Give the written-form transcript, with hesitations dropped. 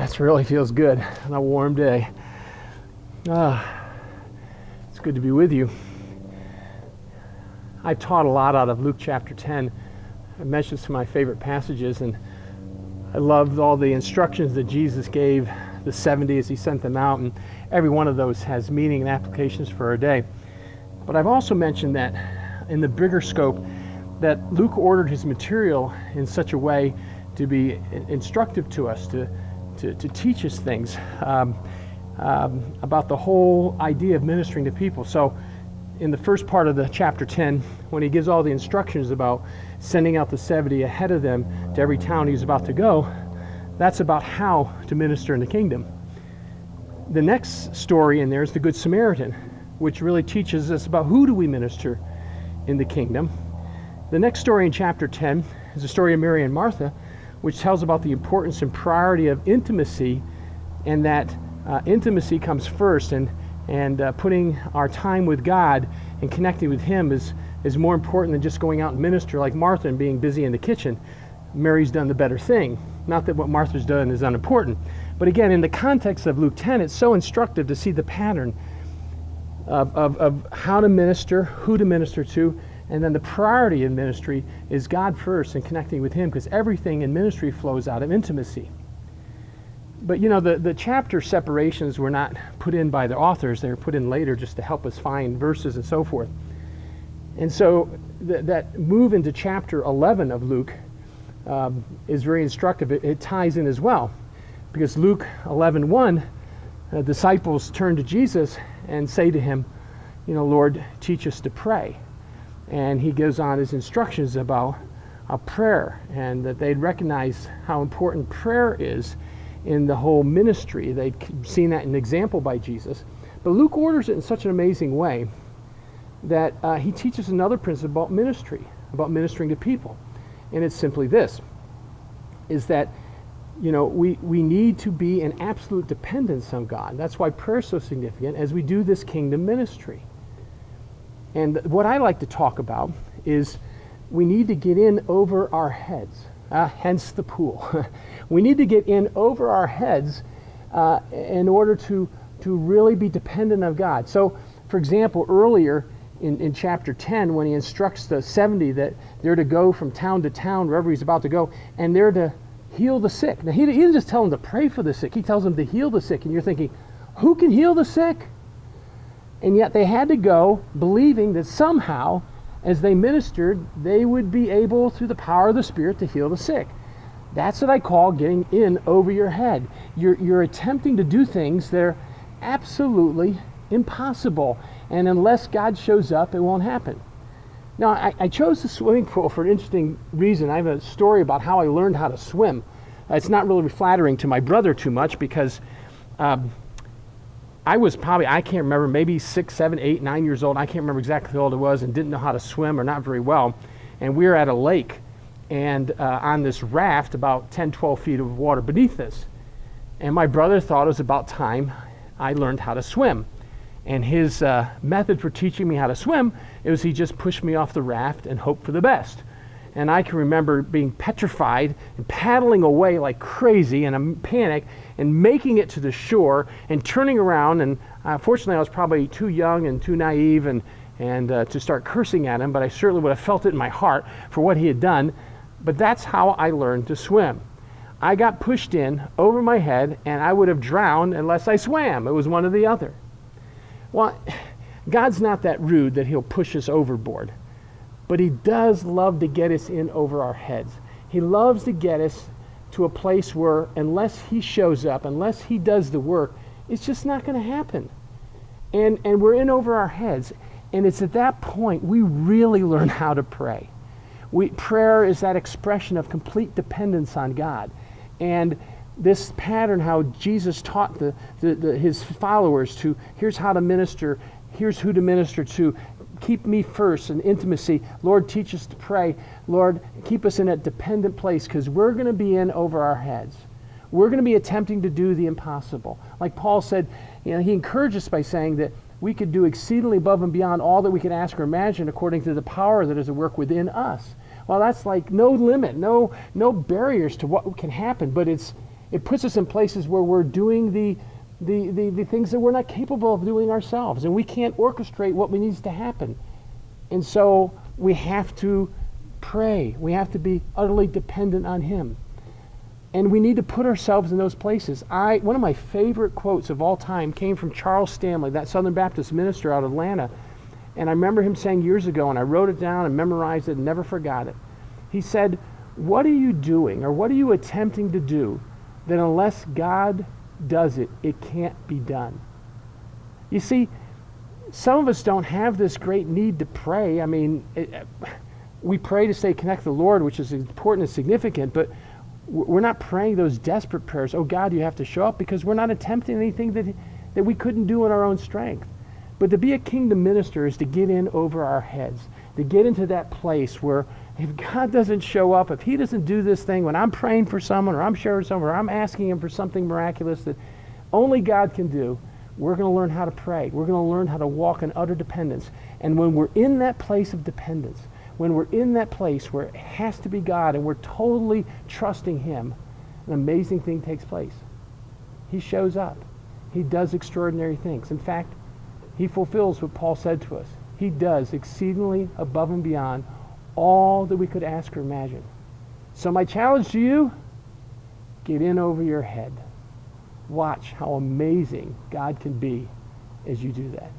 That really feels good on a warm day. It's good to be with you. I've taught a lot out of Luke chapter 10. I mentioned some of my favorite passages, and I loved all the instructions that Jesus gave the 70 as he sent them out, and every one of those has meaning and applications for our day. But I've also mentioned that in the bigger scope, that Luke ordered his material in such a way to be instructive to us, to teach us things about the whole idea of ministering to people. So in the first part of the chapter 10, when he gives all the instructions about sending out the 70 ahead of them to every town he's about to go, that's about how to minister in the kingdom. The next story in there is the Good Samaritan, which really teaches us about who do we minister in the kingdom. The next story in chapter 10 is the story of Mary and Martha, which tells about the importance and priority of intimacy, and that intimacy comes first, and putting our time with God and connecting with Him is more important than just going out and minister like Martha and being busy in the kitchen. Mary's done the better thing. Not that what Martha's done is unimportant, but again, in the context of Luke 10, it's so instructive to see the pattern of how to minister, who to minister to, and then the priority in ministry is God first and connecting with Him, because everything in ministry flows out of intimacy. But you know, the chapter separations were not put in by the authors. They were put in later just to help us find verses and so forth. And so that move into chapter 11 of Luke is very instructive. It ties in as well, because Luke 11:1, disciples turn to Jesus and say to Him, you know, Lord, teach us to pray. And He gives on His instructions about a prayer, and that they'd recognize how important prayer is in the whole ministry. They'd seen that in example by Jesus. But Luke orders it in such an amazing way that he teaches another principle about ministry, about ministering to people. And it's simply this, is that, you know, we need to be in absolute dependence on God. That's why prayer is so significant as we do this kingdom ministry. And what I like to talk about is we need to get in over our heads, hence the pool. We need to get in over our heads in order to really be dependent on God. So, for example, earlier in chapter 10, when he instructs the 70 that they're to go from town to town, wherever he's about to go, and they're to heal the sick. Now, he didn't just tell them to pray for the sick. He tells them to heal the sick. And you're thinking, who can heal the sick? And yet they had to go believing that somehow, as they ministered, they would be able, through the power of the Spirit, to heal the sick. That's what I call getting in over your head. You're attempting to do things that are absolutely impossible. And unless God shows up, it won't happen. Now, I chose the swimming pool for an interesting reason. I have a story about how I learned how to swim. It's not really flattering to my brother too much, because I was probably, I can't remember, maybe 6, 7, 8, 9 years old. I can't remember exactly how old I was, and didn't know how to swim, or not very well. And we were at a lake, and on this raft, about 10, 12 feet of water beneath us. And my brother thought it was about time I learned how to swim. And his method for teaching me how to swim, it was he just pushed me off the raft and hoped for the best. And I can remember being petrified and paddling away like crazy in a panic and making it to the shore and turning around. And fortunately, I was probably too young and too naive and to start cursing at him, but I certainly would have felt it in my heart for what he had done. But that's how I learned to swim. I got pushed in over my head, and I would have drowned unless I swam. It was one or the other. Well, God's not that rude that He'll push us overboard. But He does love to get us in over our heads. He loves to get us to a place where unless He shows up, unless He does the work, it's just not going to happen. And we're in over our heads. And it's at that point we really learn how to pray. Prayer is that expression of complete dependence on God. And this pattern, how Jesus taught His followers to, here's how to minister, here's who to minister to, keep me first in intimacy. Lord, teach us to pray. Lord, keep us in a dependent place, because we're going to be in over our heads. We're going to be attempting to do the impossible. Like Paul said, you know, he encouraged us by saying that we could do exceedingly above and beyond all that we could ask or imagine according to the power that is at work within us. Well, that's like no limit, no barriers to what can happen, but it's It puts us in places where we're doing the things that we're not capable of doing ourselves, and we can't orchestrate what needs to happen. And so we have to pray. We have to be utterly dependent on him. And we need to put ourselves in those places. One of my favorite quotes of all time came from Charles Stanley, that Southern Baptist minister out of Atlanta. And I remember him saying years ago, and I wrote it down and memorized it and never forgot it. He said, what are you doing, or what are you attempting to do, that unless God does it, it can't be done? You see, some of us don't have this great need to pray. I mean, we pray to stay connected to the Lord, which is important and significant, but we're not praying those desperate prayers, oh God, you have to show up, because we're not attempting anything that we couldn't do in our own strength. But to be a kingdom minister is to get in over our heads, to get into that place where if God doesn't show up, if he doesn't do this thing when I'm praying for someone, or I'm sharing someone, or I'm asking him for something miraculous that only God can do, we're going to learn how to pray. We're going to learn how to walk in utter dependence. And when we're in that place of dependence, when we're in that place where it has to be God and we're totally trusting him, an amazing thing takes place. He shows up. He does extraordinary things. In fact, he fulfills what Paul said to us. He does exceedingly above and beyond all that we could ask or imagine. So my challenge to you, get in over your head. Watch how amazing God can be as you do that.